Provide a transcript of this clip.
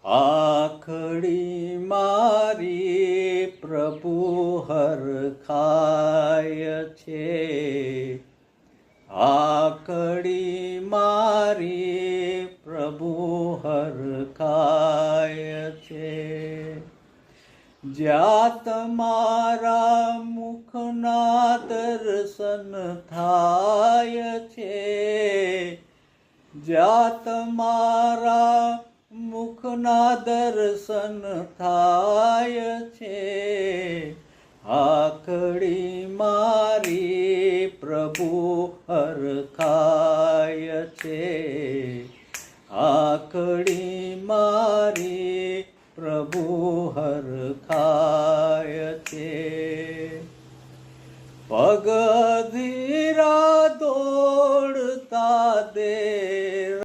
આખડી મારી પ્રભુ હરખાય છે, આખડી મારી પ્રભુ હરખાય છે. જ્યાં તમારા મુખના દર્શન થાય છે, જ્યાં તમારા મુખના દર્શન થાય છે, આખડી મારી પ્રભુ હરખાય છે, આખડી મારી પ્રભુ હરખાય છે. પગ ધીરા દોડતા દે